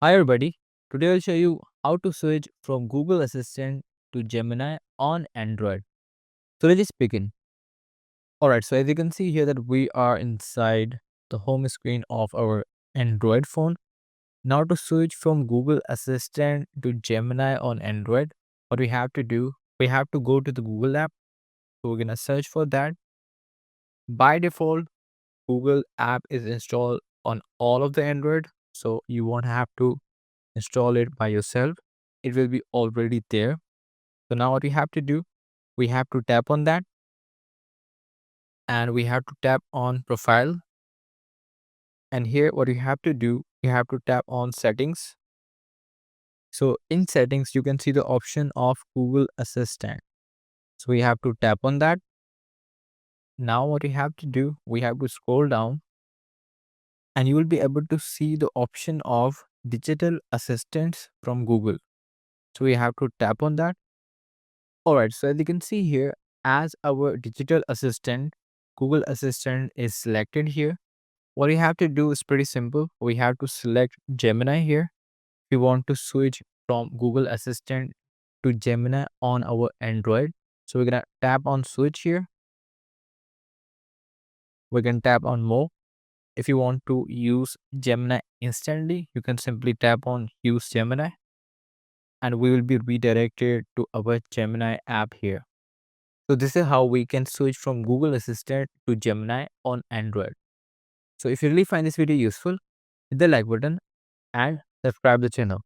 Hi everybody, today I'll show you how to switch from Google Assistant to Gemini on Android. So let's just begin. Alright, so as you can see here that we are inside the home screen of our Android phone. Now to switch from Google Assistant to Gemini on Android, what we have to do, we have to go to the Google app. So we're gonna search for that. By default, Google app is installed on all of the Android. So you won't have to install it by yourself. It will be already there. So now what we have to do, we have to tap on that and we have to tap on profile. And here what you have to do, you have to tap on settings. So in settings, you can see the option of Google Assistant. So we have to tap on that. Now what we have to do, we have to scroll down and you will be able to see the option of digital assistants from Google. So we have to tap on that. All right, so as you can see here, as our digital assistant, Google Assistant is selected here. What we have to do is pretty simple. We have to select Gemini here. We want to switch from Google Assistant to Gemini on our Android. So we're gonna tap on switch here. We can tap on more. If you want to use Gemini instantly, you can simply tap on use Gemini and we will be redirected to our Gemini app here. So this is how we can switch from Google Assistant to Gemini on Android. So if you really find this video useful, hit the like button and subscribe the channel.